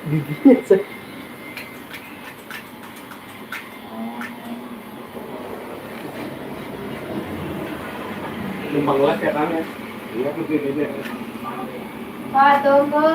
giginya saya. Numpang les ya kan ya? Iya tuh ini. Pak, tunggu.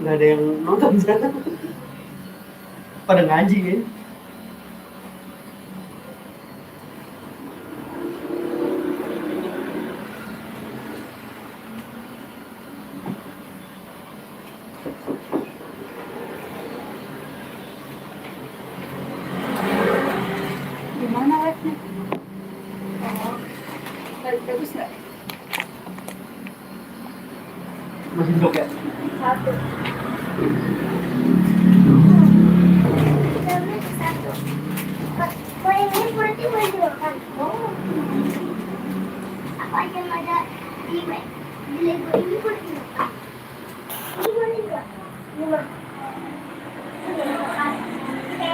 Nggak ada yang nonton sana. Pada ngaji kan? Gimana live-nya? Oh, bagus nggak? Masih blok ya? Satu. Satu. Kalau ini berarti boleh dimakan. Oh, Apa aja yang ada di Lego ini boleh dimakan. Ini boleh juga. Dimakan. Dimakan. Oke.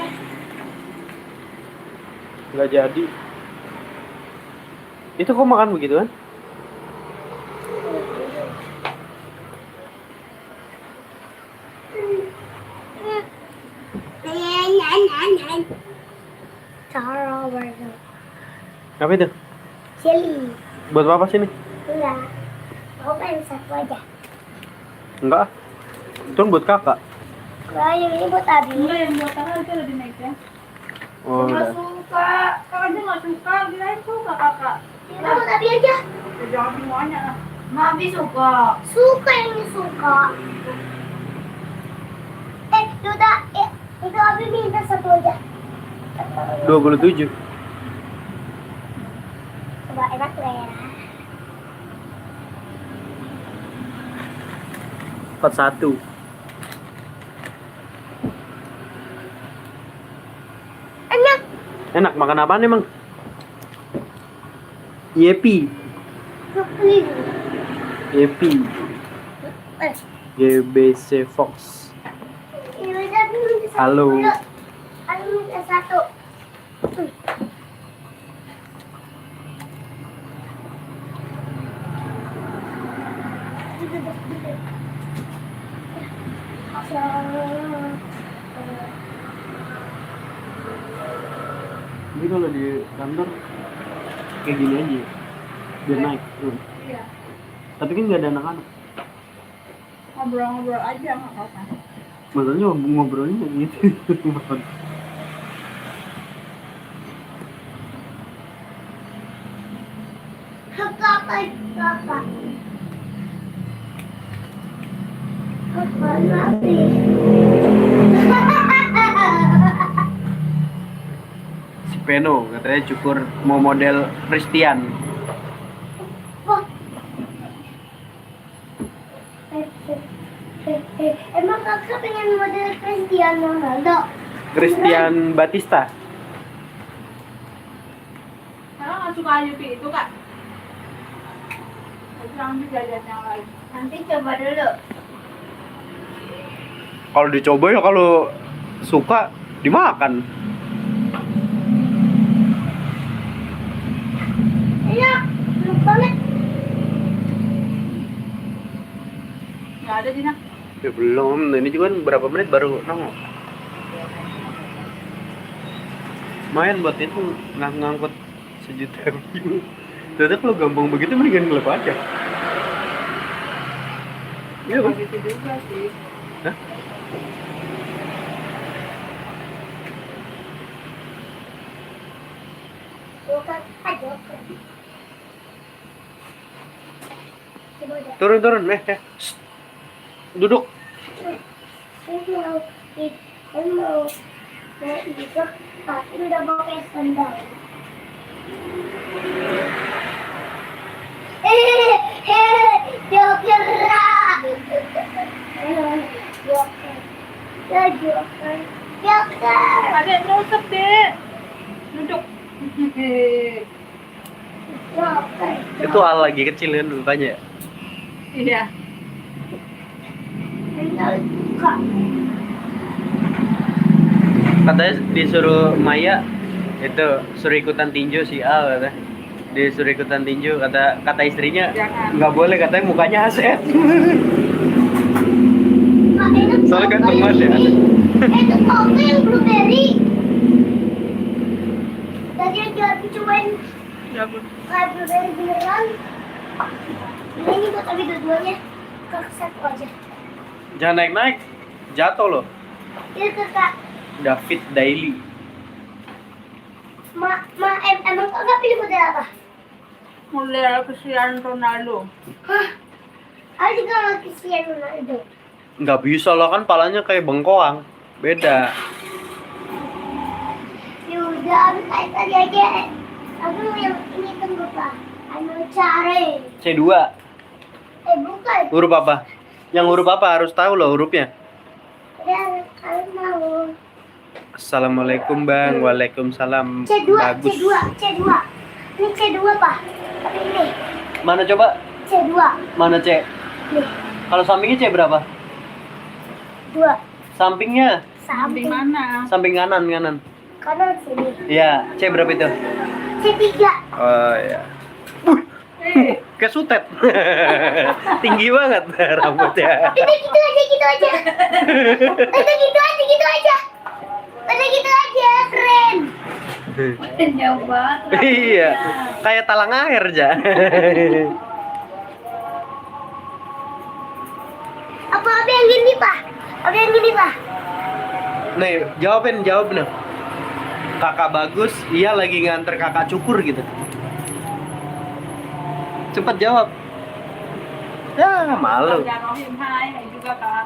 Nggak jadi. Itu kok makan begitu kan? Cara baru. Apa itu? Jelly. Buat apa sih nih? Enggak. Aku pengen satu aja. Enggak. Itu kan buat kakak. Kalau yang ini buat Abi. enggak yang buat kakak itu ada di meja. Oh, Nggak udah. suka. Kakak aja nggak suka. Kirain suka kakak. Ini buat Abi aja. Ya, jangan semuanya lah. Mami suka. Suka yang ini suka. Duda, itu Abi minta satu aja. 27. Coba enak nggak ya? 41. Enak. Enak makan apaan emang? Yepi. Kepilih. Yepi. GBC Fox. Ini udah Abi minta satu. Halo. dulu. Abi minta satu. Jadi kalau di kantor kayak gini aja. Biar naik. Iya. Tapi kan nggak ada anak-anak. Ngobrol-ngobrol aja nggak apa-apa. Maksudnya ngobrolnya gitu. Kakak. Nabi. Si Peno katanya cukur mau model Christian. Wah. Emang kakak pengen model Cristiano Ronaldo? Christian Batista. Kakak nggak suka Yupi itu kak? Jangan jajan yang lain. Nanti coba dulu. Kalau dicoba ya kalau suka dimakan. Iya, enak banget. Nggak ada Dina. Ya belum, ini juga kan berapa menit baru nongol. Lumayan buat itu ngangkut 1 juta view. Ternyata kalau gampang begitu mendingan ngelep aja. Iya, Bang. Gitu juga sih. Hah? Bukan aja. Coba deh. Turun. Shh. Duduk. Ini mau ikut, tapi udah pakai sandal. Joker. Joker. Adek nyusap deh. Duduk. Joker. Itu Al lagi kecil kan rupanya. Iya. Katanya disuruh Maya itu suruh ikutan tinju si Al kata. Disuruh ikutan tinju kata istrinya Jangan. nggak boleh, katanya mukanya aset. Soalnya kan teman ya. Itu kopi yang blueberry. Tadi yang cobain Ya, Bu. kayak blueberry beneran. Ini buat tapi dua-duanya ke satu aja. Jangan naik jatuh loh. Itu kakak. David Daily. Emang kakak pilih model apa? Mulai Cristiano Ronaldo. Hah? Aku juga mau Cristiano Ronaldo. Nggak bisa lah, kan palanya kayak bengkoang. Beda. Yaudah, aku kayak tadi aja. Aku mau yang ini tunggu pak. Aku mau cari. C2. Bukan. Huruf apa? Yang huruf apa harus tahu loh hurufnya. Udah, aku mau. Assalamualaikum Bang. Waalaikumsalam. C2, Bagus. C2. Ini C2 pak. Tapi ini Mana coba? C2. Mana C? Nih, Kalau sampingnya C berapa? 2. Samping Sampingnya? Samping mana? Samping kanan. kanan sini. Iya, C berapa itu? C3. Oh iya. Kayak sutet. Tinggi banget rambutnya. Udah gitu aja. Udah gitu aja, keren. Jauh banget. Iya, kayak talang air aja. Apa yang gini pak? Nih, jawab nih. Kakak bagus, iya lagi nganter kakak cukur gitu. Cepet jawab. Ya, malu. Ya, Rohim, hai juga kak.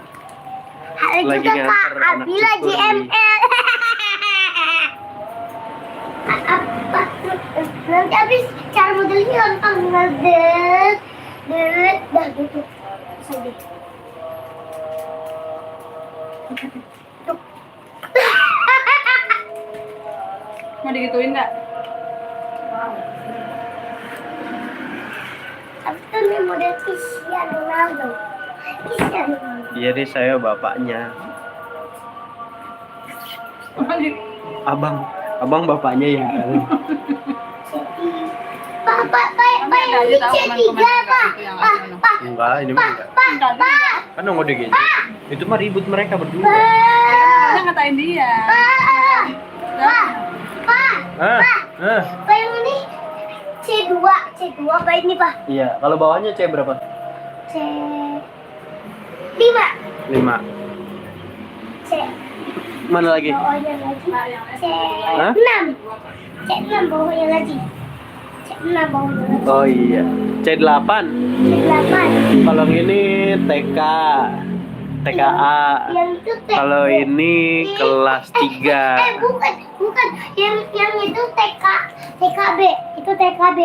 Ada Lagi juga kak nganter anak Abila cukur nih. JML. Apa? Nanti habis cara modelnya gampang banget. Dah gitu. Sedih. Mau digituin nggak? Tapi itu nih model Cristiano Ronaldo. Iya deh, saya bapaknya. Abang bapaknya ya. Pak, yang ini C3 pak. Enggak, ini mah enggak. Kan nongol di gini. Itu mah ribut mereka berdua. Kita ngatain dia. Pak yang ini C2 apa ini pak? Iya, kalau bawahnya C berapa? C5. 5. C Mana lagi? bawahnya lagi Hah? C6 bawahnya lagi Oh iya. C8. C8 Kalau ini TK. TKA. yang itu Kalau ini kelas 3. bukan yang itu TKB itu TKB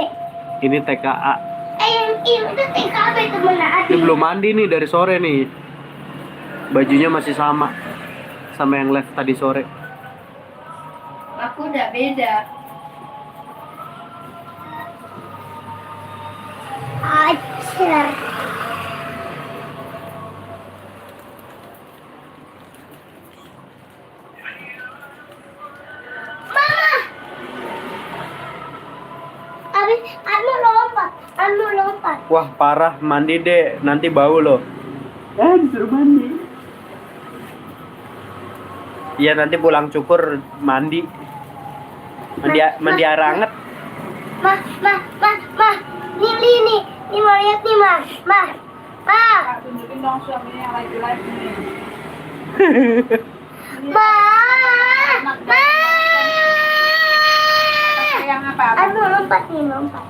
Ini TKA. yang itu TKB temen Ini belum mandi nih dari sore nih. Bajunya masih sama yang left tadi sore. Aku udah beda. ajar Mama Anu lompat Wah, parah, mandi deh, nanti bau loh. Disuruh mandi. Iya, nanti pulang cukur mandi. Mandi air hangat. Mah, nih mau lihat nih, mah. Ma, Kak, tunjukin dong suaminya yang lagi live nih. ma, ma. Sayang apa? Aduh, lompat nih, lompat.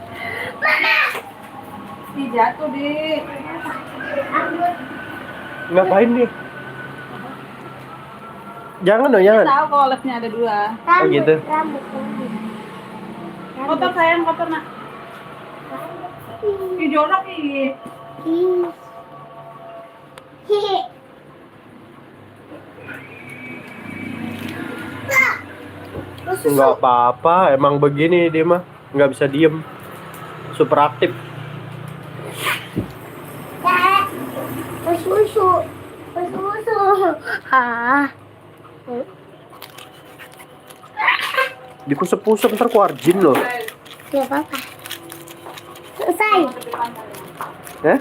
Mama. Ih, jatuh di. Ngapain nih? Jangan dong, jangan. Tahu kalau live-nya ada 2. Rambut, gitu. rambut. Kotor sayang, kotor nak. Ih, jorok ih. Ih. Hehe. Nggak apa-apa, emang begini dia mah. Nggak bisa diem. Super aktif. Susu. Ah. Dikusep-kusep ntar keluar jin loh. Gak apa-apa. Selesai. Eh?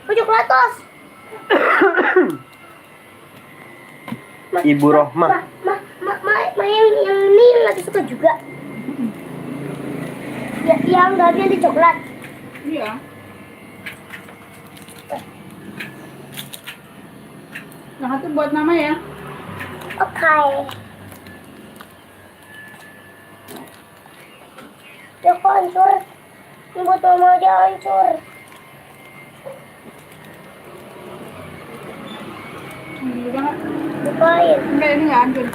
Pojok latos. Ibu Rohmah. Ma, yang ini lagi suka juga. Ya, yang dalamnya di coklat. Iya. Nah, itu buat mama ya. Oke. Ya kok hancur? Ini buat mama aja hancur. Ini banget. Bukain. Enggak, ini nggak hancur.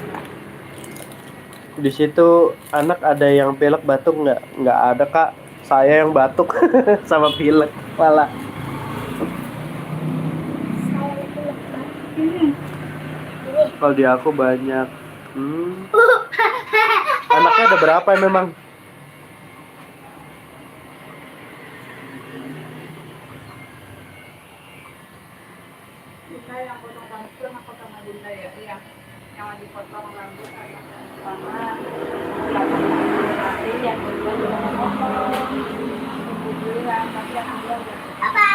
Di situ anak ada yang pilek batuk nggak? Nggak ada kak. Saya yang batuk sama pilek malah. Ini. Kalau di aku banyak. Anaknya ada berapa ya memang? Kita yang potong rambut sama potong bunda ya. Iya. Yang lagi potong rambut sama nanti yang kedua juga mau potong. Kemudian tapi yang kedua udah. Apa?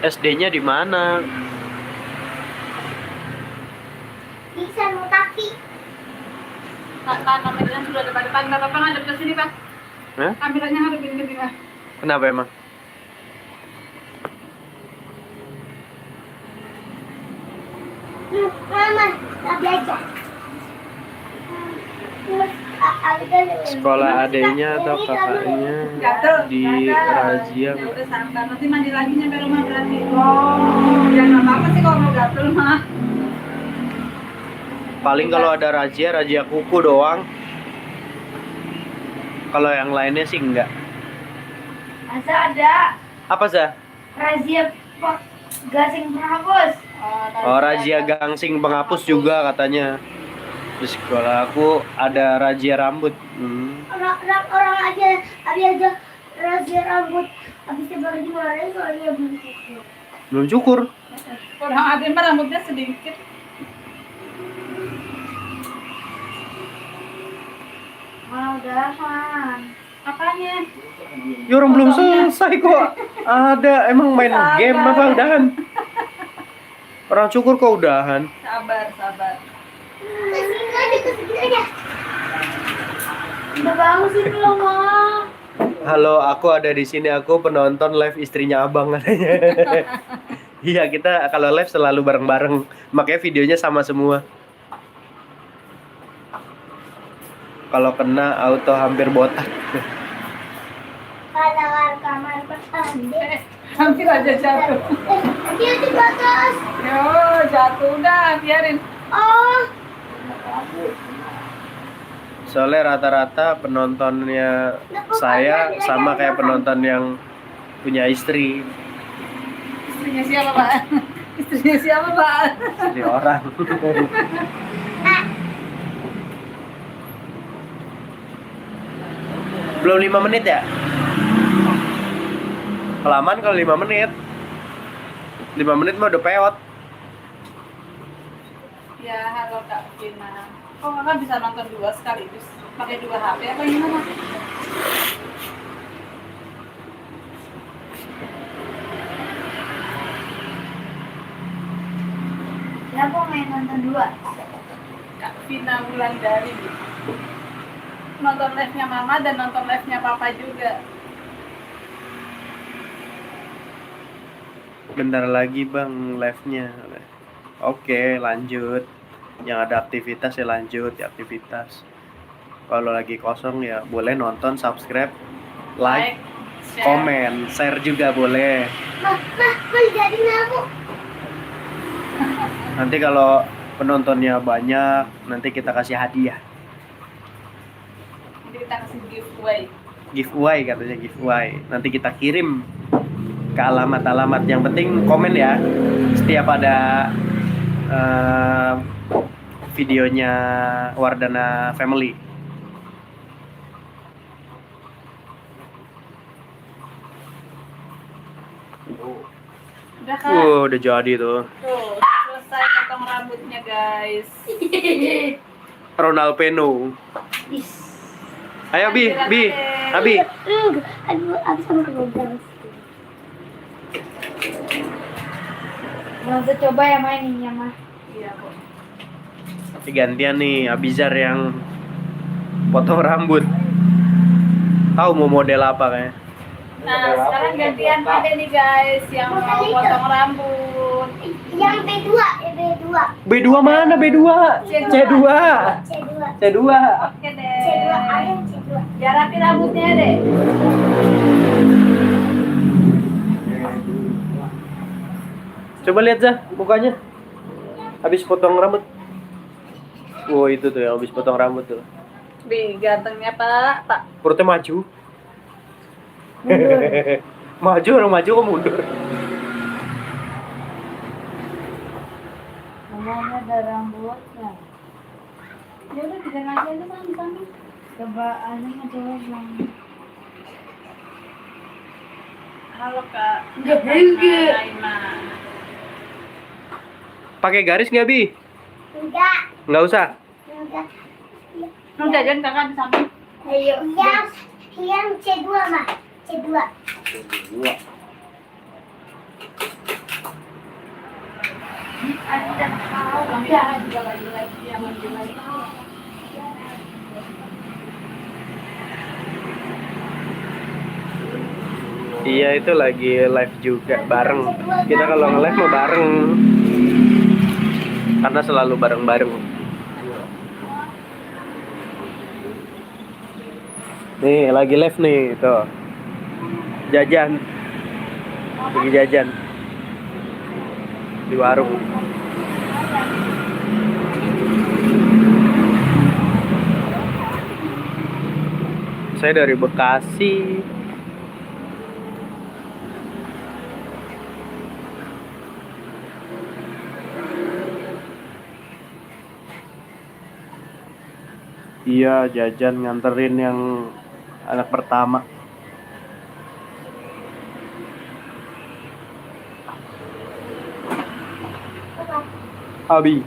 SD-nya di mana? Bisa kaki. Kameranya sudah depan-depan. Bapak ngadep ke sini, Pak. Hah? Kameranya ngadepin ke sini. Kenapa emang? Mama, tak belajar. Sekolah adenya atau kakaknya di razia. Ya udah sabar. Nanti mandi lagi nyampe rumah berarti. Oh, ya nggak apa-apa sih kalau mau gatel mah. Paling kalau ada razia kuku doang. Kalau yang lainnya sih enggak. Masa ada Apa sih? razia gasing penghapus. Oh, razia gangsing penghapus juga katanya. Di sekolah aku ada razia rambut. Orang aja razia rambut habisnya baru dimarahin soalnya belum cukup. Belum cukur. Orang ada mah rambutnya sedikit. Udahan. Apanya? Ya orang belum selesai kok. Ada emang main game apa udahan? Orang cukur kok udahan. Sabar. Kesini aja. Udah bagus ini loh, Ma. Halo, aku ada di sini. Aku penonton live istrinya abang katanya. Iya, kita kalau live selalu bareng-bareng. Makanya videonya sama semua. Kalau kena auto hampir botak. Kamar bertanda. Hampir aja jatuh. Dia di batas. Yo, jatuh udah, biarin. Oh, Soalnya rata-rata penontonnya saya sama kayak penonton yang punya istri, Istrinya siapa, Pak? Istrinya siapa, Pak? istri orang. Belum 5 menit ya? Kelamaan kalau 5 menit. 5 menit mah udah peot. Ya, halo Kak Vina. Kok kakak bisa nonton dua sekaligus? Pakai dua HP apa gimana? Kenapa main nonton dua? Kak Vina Wulandari. Nonton live-nya Mama dan nonton live-nya Papa juga. Bentar lagi bang live-nya. Oke lanjut. Yang ada aktivitas ya lanjut ya aktivitas. Kalau lagi kosong ya boleh nonton, subscribe, like, share. komen, share juga boleh. Mah, jadi aku. Nanti kalau penontonnya banyak, nanti kita kasih hadiah. Nanti kita kasih giveaway. Giveaway katanya giveaway. Nanti kita kirim ke alamat-alamat. Yang penting komen ya. Setiap ada videonya Wardana Family. Udah Kak? Udah jadi tuh. Tuh, selesai potong rambutnya guys. Ronald Peno. Is. Ayo Abi. Aduh, aku sama kegombang. Mau coba ya maininnya mah. Iya kok. Gantian nih Abizar yang potong rambut. Tahu mau model apa kayaknya? Nah, sekarang gantian Pak nih guys yang mau potong rambut. Yang B2, B2. B2 mana B2? C2. C2. C2. Oke deh. C2 ada C2. Ya rapi rambutnya deh. Coba lihat Zah mukanya. Habis potong rambut. Oh itu tuh ya habis potong rambut tuh. Bi, gantengnya Pak. Pak. Perutnya maju. Maju orang maju kok mundur. Namanya ada rambutnya. Ya udah bikin aja itu kan. Coba anehnya coba yang Halo Kak. Enggak. Naima. Pakai garis nggak Bi? enggak. Nggak usah. Enggak. Mau jajan kakak di samping. Ayo. Yang C2 mah. C2. Ada tahu ya juga lagi yang lagi. Iya itu lagi live juga bareng. Kita kalau nge-live mah bareng. Karena selalu bareng-bareng. Nih lagi live nih tuh. Jajan. Lagi jajan. Di warung. Saya dari Bekasi. Iya, jajan nganterin yang anak pertama. Abi.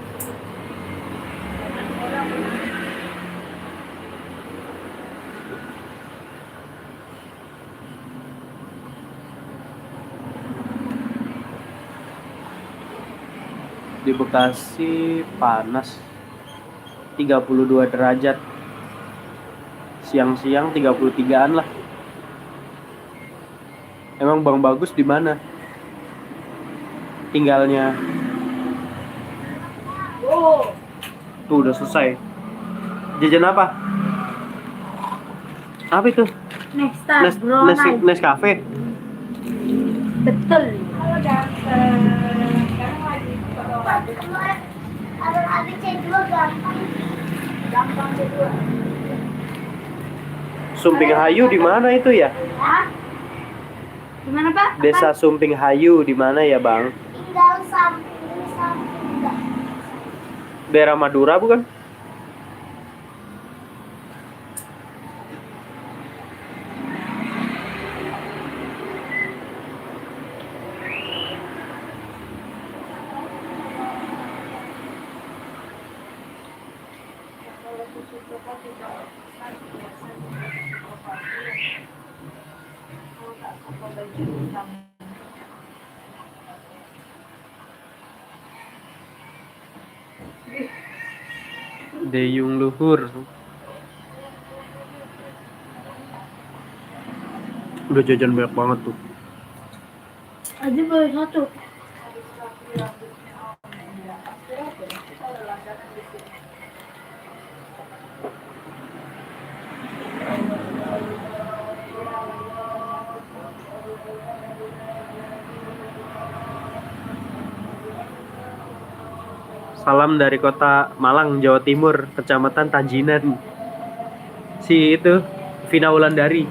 Di Bekasi panas 32 derajat. Siang-siang 33-an lah. Emang Bang Bagus di mana? Tinggalnya. Oh, Tuh udah selesai. Jajan apa? Apa itu? Nescafe. Betul. halo ganteng. Sekarang lagi potong rambut. Kalau ada C2 gampang. Gampang C2. Sumping Hayu di mana itu ya? Hah? Gimana Pak? Desa Sumping Hayu di mana ya, Bang? Tinggal samping enggak. Daerah Madura bukan? Kalau susu coklat tidak kan biasanya operasi. Kalau tak apa baju hitam. Deyung Luhur. Udah jajan banyak banget tuh. Aja boleh satu. Salam dari kota Malang, Jawa Timur, Kecamatan Tajinan. Si itu, Vina Wulandari.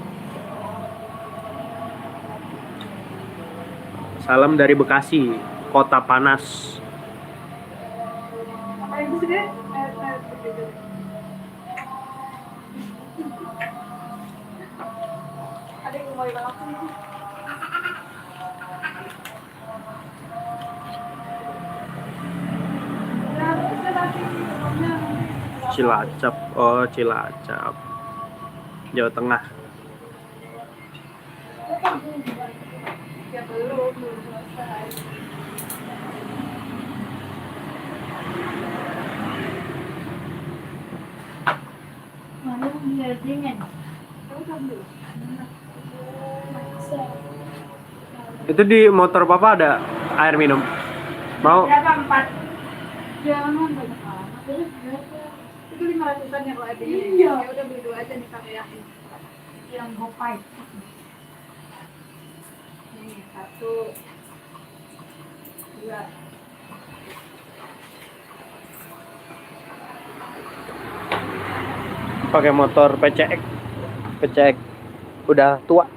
Salam dari Bekasi, kota panas. Apa itu sih deh? Ada yang mau langsung sih. Ya, bisa tapi sebelumnya Cilacap, oh Cilacap, Jawa Tengah. ya belum selesai. Mana biasanya? Kamu sambil. Itu di motor papa ada air minum. Mau? Berapa 4? Jangan banyak amat. Terus berapa? Itu 500-an ya kalau ada. Iya. Ya udah beli 2 aja nih pakai yang GoPay. Nih 1 2. Pakai motor PCX. PCX udah tua.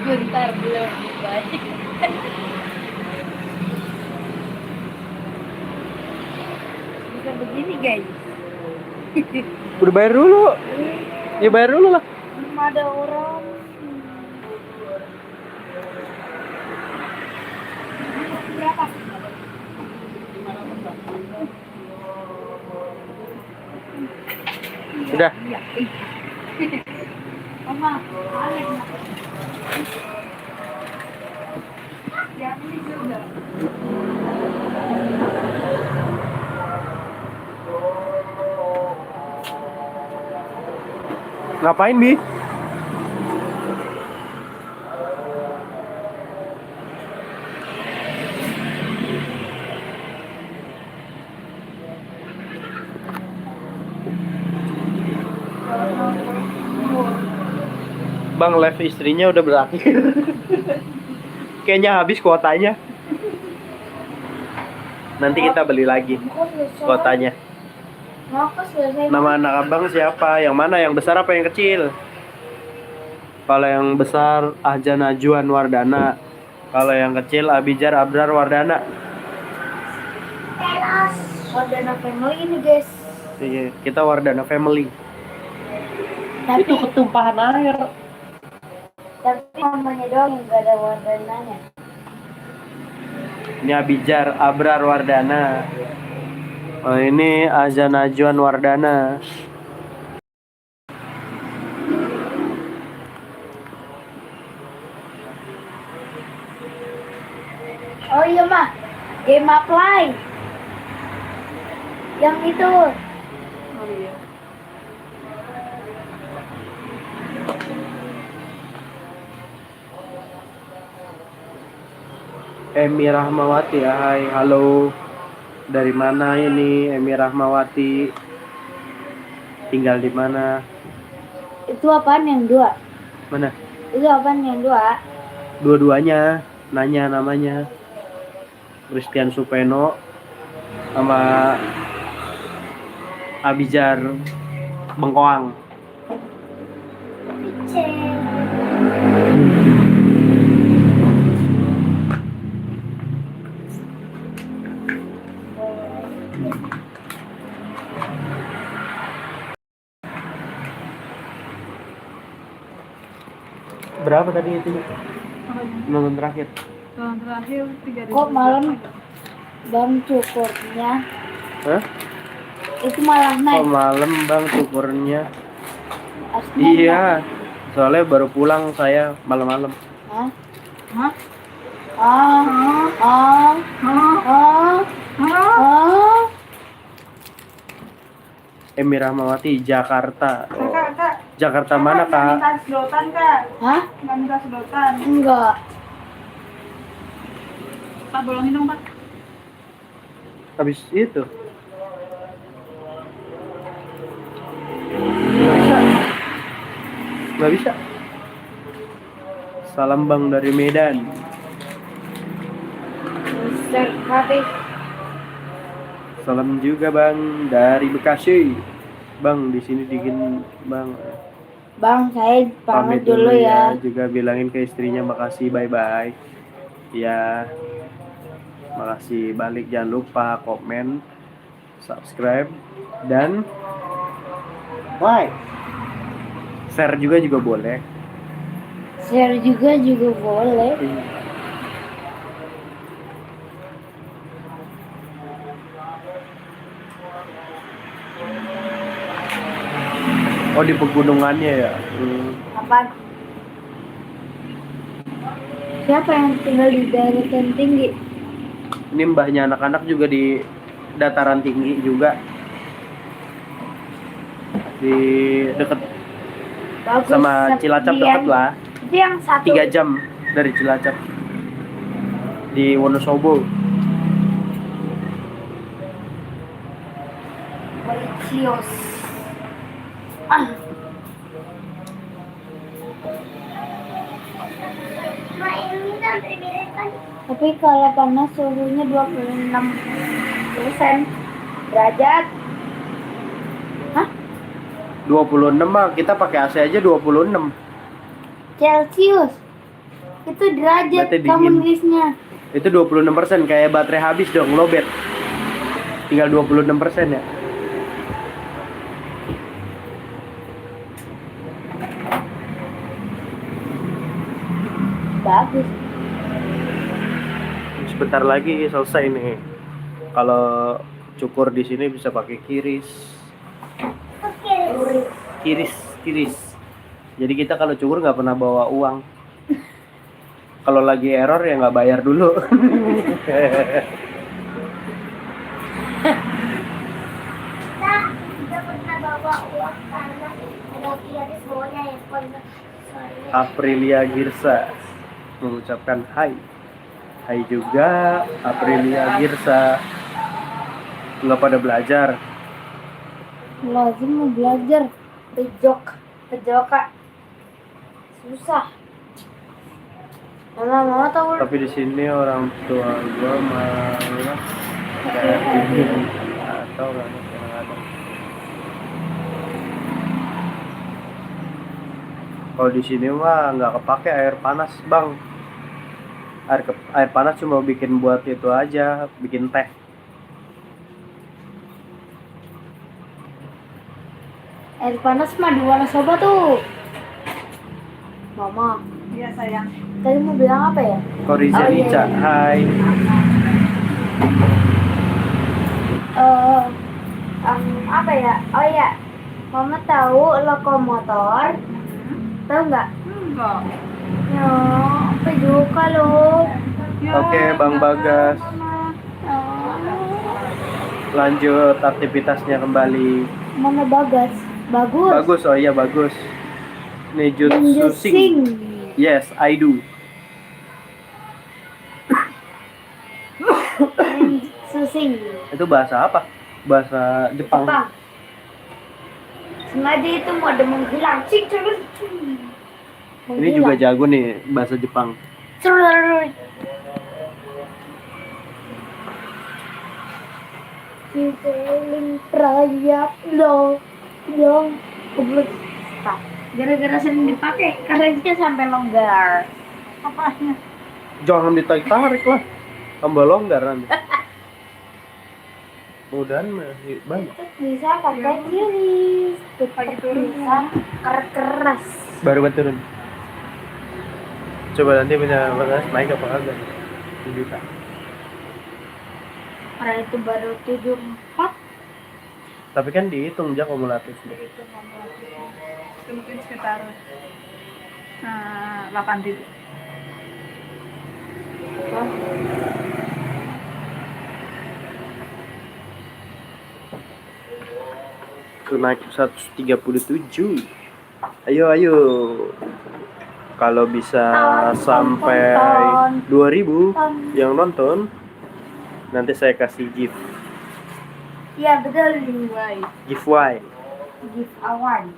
Sebentar belum balik. Bisa begini guys. Udah bayar dulu. Ya bayar dulu lah. Belum ada orang. Berapa? Udah. Iya. Mama, Alex. Ya, ini juga. Ngapain, Bi? Bang, live istrinya udah berakhir. Kayaknya habis kuotanya. Nanti kita beli lagi kuotanya. Nama anak abang siapa? Yang mana? Yang besar apa yang kecil? Kalau yang besar Ahja Najwan Wardana. Kalau yang kecil Abijar Abrar Wardana. Wardana family ini guys. Iya, kita Wardana family. Tapi Itu ketumpahan air. namanya doang yang gak ada wardananya. Ini Abijar Abrar Wardana. Oh, ini Ahja Najwan Wardana. Oh iya mah, game apply. Yang itu. Oh iya. Emi Rahmawati, hai, halo. Dari mana ini Emi Rahmawati? tinggal di mana. Itu apaan yang dua? Mana? Itu apaan yang dua? Dua-duanya nanya namanya. Christian Supeno sama Abijar Bengkoang. Cek. Berapa tadi itu Apanya? nonton terakhir? Tahun terakhir 3.000. Kok malam bang cukurnya Hah? itu malah Oh naik? malam bang syukurnya. Aslinya Iya, soalnya baru pulang saya malam-malam. Hah? Hah? Ah, ah, Hah? ah, Hah? ah. Emi Rahmawati, Jakarta. Oh. Kak. Jakarta mana Nggak kak? minta sedotan, Kak. Hah? Nggak minta sedotan. Enggak. Kak, bolongin dong, Kak. Habis itu. Nggak bisa. Nggak bisa. Salam bang dari Medan. Mister Hafiz. Salam juga bang dari Bekasi. Bang di sini dingin bang. Bang, saya pamit dulu ya. Juga bilangin ke istrinya makasih bye bye. Ya. Makasih balik, jangan lupa komen, subscribe dan like. Share juga boleh. Share juga boleh. Oh di pegunungannya ya. Apa? Siapa yang tinggal di daratan tinggi? Ini mbahnya anak-anak juga di dataran tinggi juga. Di deket Bagus. sama Cilacap deket lah. Itu yang satu. 3 jam dari Cilacap. Di Wonosobo. Policios. Ah. Tapi kalau panas suhunya 26 derajat. Hah? 26 mah kita pakai AC aja 26. Celcius. Itu derajat Berarti kamu dingin. nulisnya. Itu 26%, kayak baterai habis dong, lowbat. Tinggal 26% ya. Bagus. Sebentar lagi selesai nih. Kalau cukur di sini bisa pakai kiris. Kiris. Jadi kita kalau cukur nggak pernah bawa uang. Kalau lagi error ya nggak bayar dulu. Kita pernah bawa uang karena ada kiris bawahnya handphone. Aprilia Girsa mengucapkan hai. Hai juga Aprilia Girsa. Nggak pada belajar. Lazim mau belajar pejoka susah. Mama tahu Tapi di sini orang tua gua malah kayak gini atau kadang-kadang. Kalau di sini mah nggak kepake air panas bang. Air panas cuma bikin buat itu aja, bikin teh. air panas mah di Wonosobo tuh. Mama, Iya, sayang. tadi mau bilang apa ya? Koriza Oh, iya, Ica, iya. hai. Apa ya? Oh ya, Mama tahu lokomotor? Tahu nggak? Enggak. Ya, pejoka loh. Ya, Oke, Bang enggak Bagas. tahu, Mama. Lanjut aktivitasnya kembali. Mana Bagas? Bagus. Bagus, oh iya bagus. Nejutsu Ninja sing. sing. Yes, I do. Ninja sing. Itu bahasa apa? Bahasa Jepang. Jepang. sengaja itu mode menghilang. Cik, terus. Ini juga jago nih bahasa Jepang. Keliling raya lo goblok. Gara-gara sering dipakai karetnya sampai longgar. Apanya? Jangan ditarik-tarik lah. Tambah longgar nanti. Mudahan masih banyak. Bisa pakai kiri. Pagi turun. Bisa keras. Baru buat turun. Coba nanti punya batas naik apa kagak? 7 juta. Karena itu baru 74. Tapi kan dihitung aja kumulatifnya. Itu mungkin sekitar 8.000. Itu naik 137. Ayo. Kalau bisa sampai 2000 yang nonton, nanti saya kasih gift. Iya betul. Giveaway. Give award.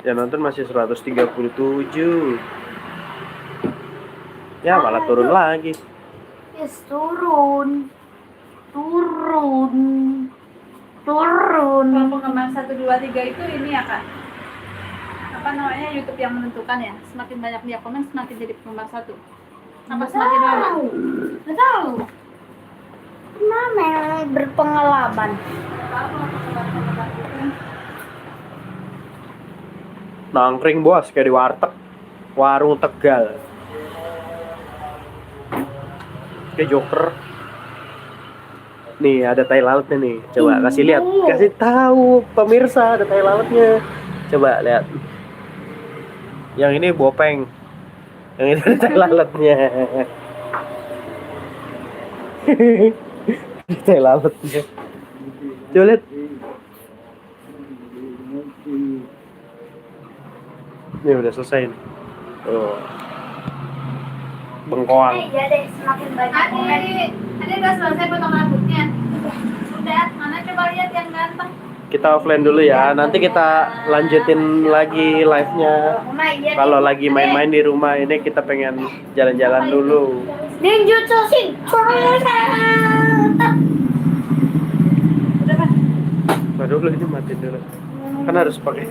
Yang nonton masih 137. Ya malah turun lagi. Yes, turun. Kalau penggemar 1, 2, 3 itu ini ya Kak, apa namanya, YouTube yang menentukan ya, semakin banyak dia komen semakin jadi penggemar 1 apa semakin lama? Nggak tahu. Mana yang berpengalaman? Nangkring bos kayak di warteg, warung Tegal. Kayak Joker. Nih ada tai lautnya nih. Coba kasih lihat, kasih tahu pemirsa ada tai lautnya. Coba lihat. Yang ini bopeng. Yang ini ada tai lautnya. Tai lautnya. Coba lihat. Ini udah selesai nih. Tuh. Bengkoang. Iya deh, semakin banyak komen. Adik udah selesai potong rambutnya? Udah, mana coba lihat yang ganteng. Kita offline dulu ya. Nanti kita lanjutin lagi live-nya. Kalau lagi main-main di rumah ini kita pengen jalan-jalan dulu. Ninjutsu sing. Udah kan? Dulu ini matiin dulu. Kan harus pakai